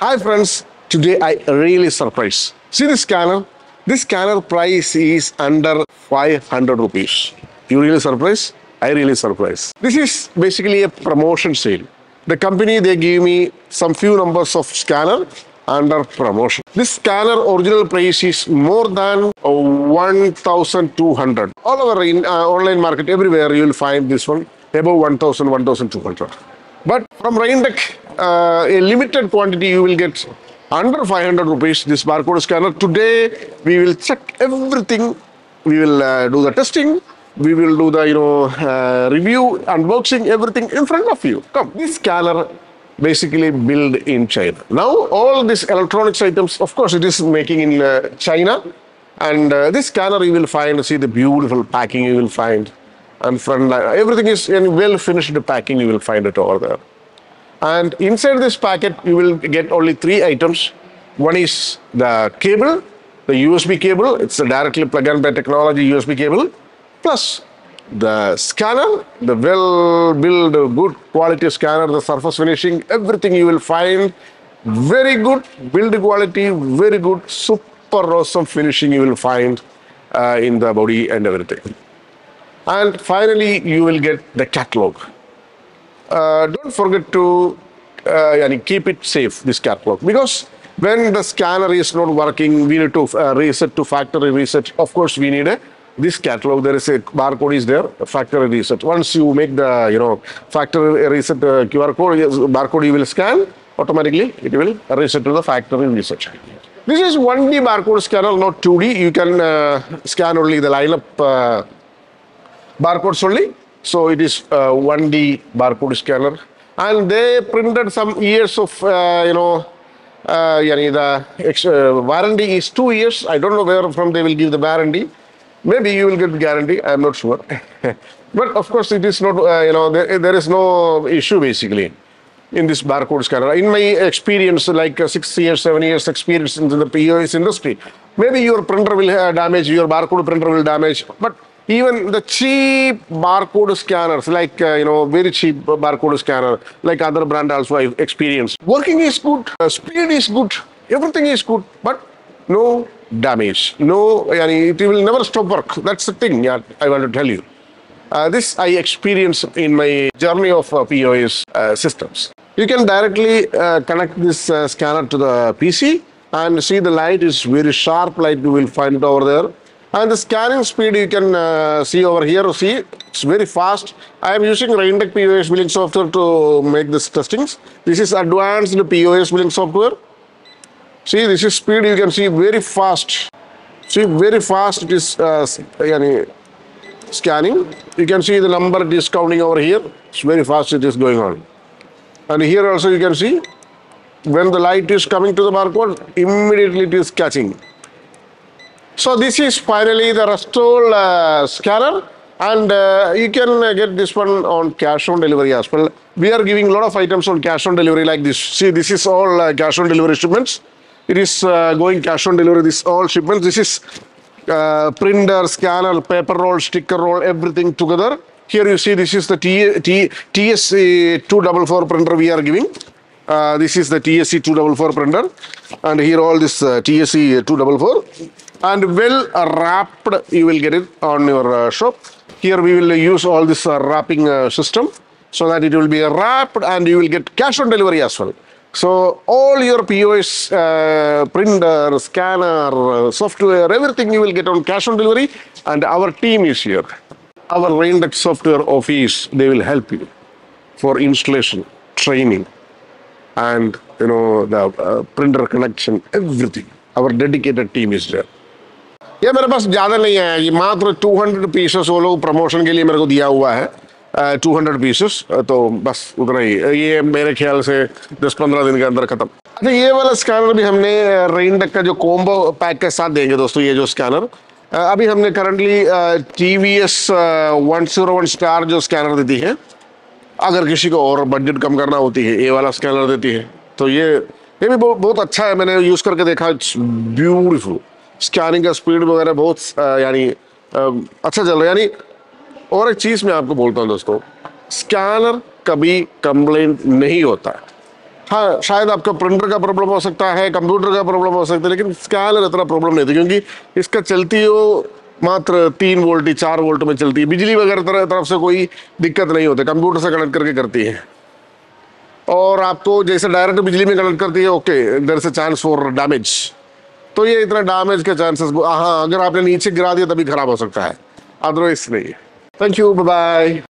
Hi friends, today I really surprised. See this scanner? This scanner price is under 500 rupees. You really surprised? I really surprised. This is basically a promotion sale. The company, they give me some few numbers of scanner under promotion. This scanner original price is more than 1,200. All over in online market, everywhere you will find this one above 1,000, 1,200. But from Raintech, a limited quantity you will get under 500 rupees this barcode scanner. Today we will check everything. We will do the testing. We will do the review, unboxing, everything in front of you. Come, this scanner basically built in China. Now all these electronics items, of course, it is making in China. And this scanner you will find, see the beautiful packing you will find. And front line, everything is in well finished packing, you will find it over there. And inside this packet, you will get only 3 items. One is the cable, the USB cable. It's a directly plug and play technology USB cable. Plus the scanner, the well-built, good quality scanner, the surface finishing, everything you will find very good build quality, very good, super awesome finishing you will find in the body and everything. And finally, you will get the catalog. Don't forget to keep it safe, this catalog, because when the scanner is not working, we need to reset to factory reset. Of course, we need this catalog. There is a barcode is there, a factory reset. Once you make the factory reset QR code, barcode you will scan, automatically it will reset to the factory reset. This is 1D barcode scanner, not 2D. You can scan only the lineup barcodes only. So it is 1D barcode scanner, and they printed some years of the warranty is 2 years. I don't know where from they will give the warranty. Maybe you will get the guarantee. I am not sure. But of course, it is not. There is no issue basically in this barcode scanner. In my experience, like 6 years, 7 years experience in the POS industry, maybe your printer will damage, your barcode printer will damage, but even the cheap barcode scanners, like, very cheap barcode scanner, like other brand also I experienced. Working is good, speed is good, everything is good, but no damage. No, it will never stop work. That's the thing I want to tell you. This I experienced in my journey of POS systems. You can directly connect this scanner to the PC and see the light is very sharp light you will find it over there. And the scanning speed you can see over here. See, it's very fast. I am using Raintech POS billing software to make this testings. This is advanced POS billing software. See, this is speed you can see very fast. See, very fast it is scanning. You can see the number it is counting over here. It's very fast it is going on. And here also you can see when the light is coming to the barcode, immediately it is catching. So this is finally the Retsol scanner, and you can get this one on cash on delivery as well. We are giving a lot of items on cash on delivery like this. See, this is all cash on delivery shipments. It is going cash on delivery, this all shipments. This is printer, scanner, paper roll, sticker roll, everything together. Here you see this is the TSC 244 printer we are giving. This is the TSC 244 printer, and here all this TSC 244. And well wrapped, you will get it on your shop. Here we will use all this wrapping system so that it will be wrapped and you will get cash on delivery as well. So all your POS, printer, scanner, software, everything you will get on cash on delivery, and our team is here. Our Raintech software office, they will help you for installation, training, and the printer connection, everything. Our dedicated team is there. ये मेरे पास ज़्यादा नहीं है, ये मात्र 200 pieces वो लोग promotion के लिए मेरे को दिया हुआ है, 200 पीसेस, तो बस उतना ही, ये मेरे ख्याल से 10-15 दिन के अंदर खत्म। अच्छा, ये वाला स्कैनर भी हमने Raintech का जो कॉम्बो पैक के साथ देंगे दोस्तों, ये जो स्कैनर अभी हमने करंटली TVS 101 स्टार जो स्कैनर देती है, अगर किसी को और बजट कम करना होती है, ये वाला स्कैनर देती है, तो ये भी बहुत अच्छा है। मैंने यूज़ करके देखा, इट्स ब्यूटीफुल। स्कैनिंग का स्पीड वगैरह बहुत अच्छा चल रहा है। और एक चीज़ मैं आपको बोलता हूँ दोस्तों, स्कैनर कभी कंप्लेंट नहीं होता, हाँ, शायद आपका प्रिंटर का प्रॉब्लम हो सकता है, कंप्यूटर का प्रॉब्लम हो सकता है, लेकिन स्कैनर इतना प्रॉब्लम नहीं थी क्योंकि इसका चलती हो मात्र 3 वोल्ट ही 4 वोल्ट में चलती है। बिजली वगैरह तरफ से कोई दिक्कत नहीं होती, कंप्यूटर से कनेक्ट करके करती है। और आपको जैसे डायरेक्ट बिजली में कनेक्ट करती है, okay, there is a chance for damage. तो ये इतना डैमेज के चांसेस, हाँ, अगर आपने नीचे गिरा दिया तभी खराब हो सकता है, अदरवाइज नहीं। Thank you, bye bye.